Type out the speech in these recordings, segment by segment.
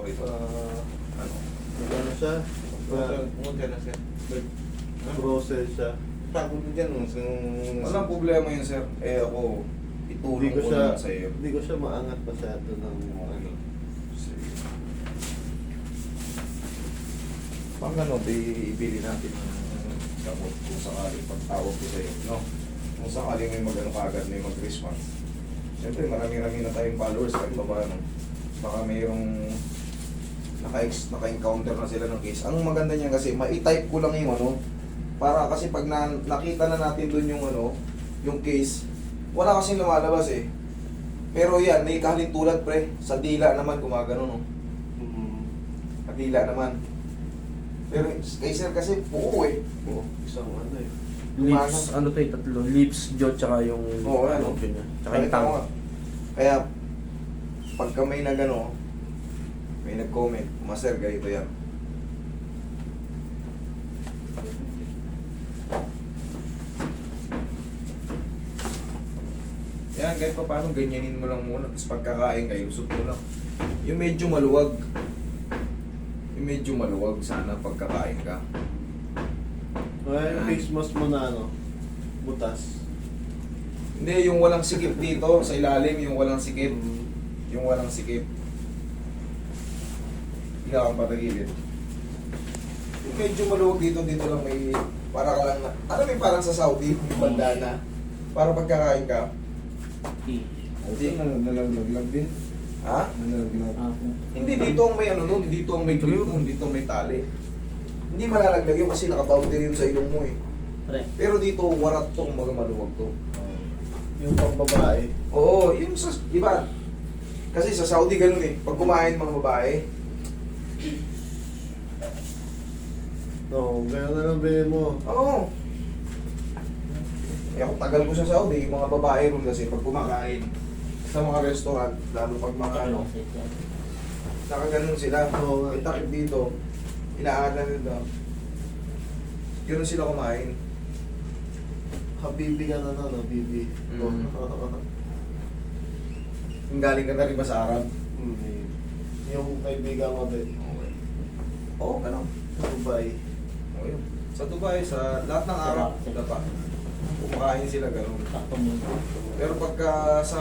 Okay to. Ano? Ano siya? Pumunta na sir. Process siya. Takot ko dyan. Walang problema yun sir. Eh ako, itulong ko na sa iyo. Hindi ko siya maangat masyado ng ano. Sige. Pag ano, ibili natin ng gamot kung sakali pagtawag ko sa iyo. No? Kung sakali may mag-ano kagad, may mag-response. Siyempre, marami-rami na tayong followers kahit pa paano. Baka mayroong naka-encounter na sila ng case. Ang maganda niyan kasi, ma-type ko lang yung ano, para kasi pag nakita na natin doon yung ano, yung case, wala kasing lumalabas eh. Pero yan, may kahalintulad pre, sa dila naman gumagano no. Sa dila naman. Pero kay sir kasi buo eh. Oo, isang ano eh. Lips, ano to yung tatlo? Lips, jaw, tsaka yung Oo, ano? niya. Tsaka yung Nakita ko tongue. nga. Kaya, pagka may nagano, may nag-comment, master, ganito yan. Yan, kahit pa paano, ganyanin mo lang muna. Tapos pagkakain kayo, lusot mo lang. Yung medyo maluwag. Yung medyo maluwag sana pagkakain ka. Kaya yung face mask mo na ano, butas. Hindi, yung walang sikip dito, sa ilalim, yung walang sikip. Yung walang sikip. Hindi ka kang patagilid. Yung medyo maluwag dito, dito lang may, para ka lang, ano may parang sa Saudi, yung bandana. Para pagkakain ka. Hindi nalaglag din. Ha? Nalaglag. Hindi dito ang may ano nun, dito ang may grip nun, dito ang may tali. Hindi malalaglag yun kasi nakaboundary yun sa ilong mo eh. Pero dito, warat to, mga maluwag to. Yung pambabae. Oo, yun sa, iba. Kasi sa Saudi ganun eh, pag kumain mga babae, No, gano'n na lang bilhin mo. oo. Eh ako tagal ko sa Saudi, yung mga babae ron kasi pag kumakain sa mga restaurant, lalo pag mga ano, nakaganon sila. Oo nga. May takip dito, inaanan nila. Yun sila kumain. Habibi ka na no, Habibi. Mm. Yung galing ka na rin ba sa Arab? Yung kaibigan ko din. Okay. Oo, ganun. Sa Dubai. Oo, yun. Sa Dubai, sa lahat ng Arab, pa. Kumakain sila ganun. Pero pagka sa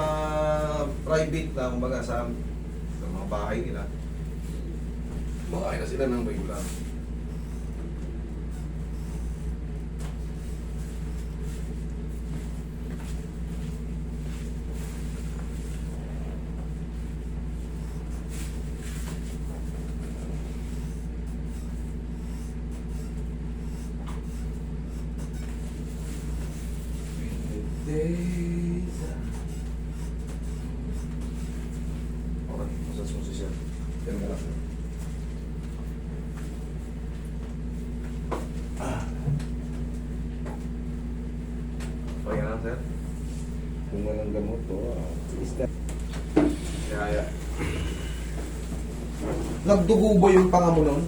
private na, kumbaga sa mga bahay nila, kumakain na sila ng bayulan. Okay, masas mo si Sir. Yan mo lang. Okay na, Sir? Kung walang gamot to, Kaya. Nagdugo ba yung panga mo nun?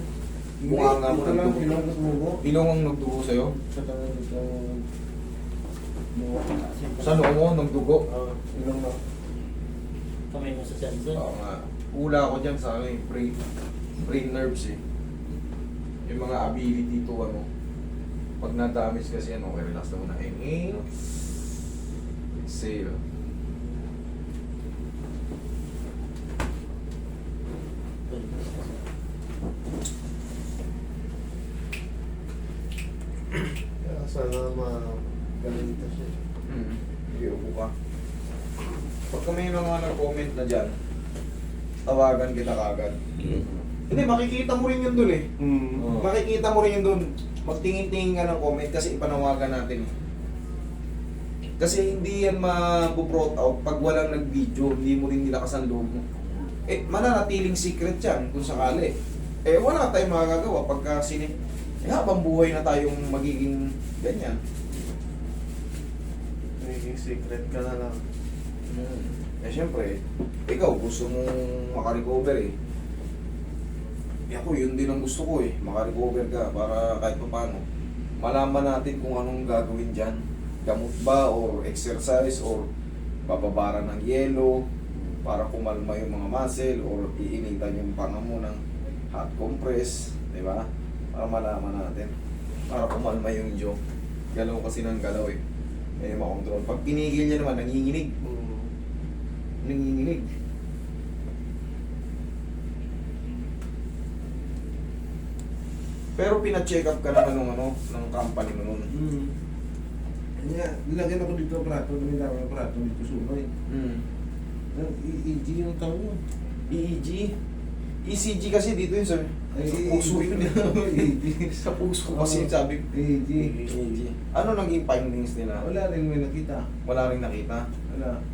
Mukha nga mo ito lang, nagdugo. ilong mo. Ilong ang nagdugo sa'yo? Sa tanong ito, Sa noo mo, nagdugo? ilong na. Kamay mo sa sensor. Oo nga. Ula ko dyan sa ano, yung brain nerves eh. Yung mga ability to ano. Pag na-damage kasi ano, okay, relax na muna. Inhale. Exhale. Kaya sana magaling ka siya. Sige, upo ka. Pagka may mga nag-comment na dyan, tawagan kita kagad. Hindi, makikita mo rin yun dun eh. Makikita mo rin yun dun. Magtingin-tingin ka ng comment kasi ipanawagan natin. Kasi hindi yan ma-brought out pag walang nag-video, hindi mo rin nilakas ang loob mo. Eh, mananatiling secret yan kung sakali. Eh, wala tayong magagawa pagka habang buhay na tayong magiging ganyan. Magiging secret ka na lang. Eh, syempre, ikaw gusto mong makarecover eh. Eh ako, yun din ang gusto ko eh. Makarecover ka para kahit pa paano. Malaman natin kung anong gagawin dyan. Gamot ba or exercise or bababara ng yelo. para kumalma yung mga muscle or iinitan yung panga mo ng hot compress, di ba? Para malaman natin. Para kumalma yung jaw. Galaw kasi ng galaw eh. May makontrol. Pag pinigil niya naman, nanginginig. Nanginginig. Pero pina-check up ka naman ng ng company mo nun. Kanya, nilagyan ako dito prato, nilawan ang prato dito sunoy. EEG yung tao yun. EEG. ECG kasi dito yun sir. Sa puso yun eh. EEG. Sa puso kasi sabi. EEG. EEG. Ano naging findings nila? Wala rin may nakita. Wala rin nakita. Wala.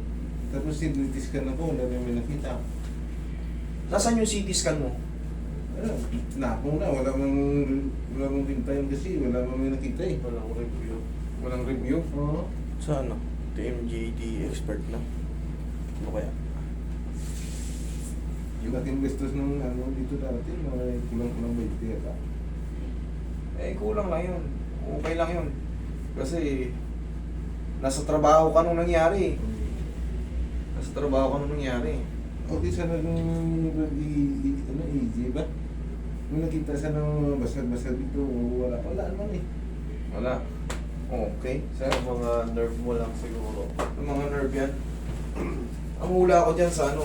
Tapos sinitiskan ako, wala rin may nakita. Nasaan yung CT scan mo? Wala. Napong na, wala mang pintayan kasi, wala mang may nakita eh. Walang review. Walang review. Oo. Sa ano? TMJD expert na. Ano kaya? Yung ating bestos ng dito dati, mga kulang-kulang 20 yata. Eh, kulang lang yun. Okay lang yun. Kasi, nasa trabaho ka nung nangyari. Nasa trabaho ka nung nangyari. Okay, sana nung EEG ba? Nung nakita sa ng basal-basal dito, wala naman eh. Wala. Okay. Sir, Sa mga nerve mo lang siguro. yung mga nerve yan. Ang hula ko dyan sa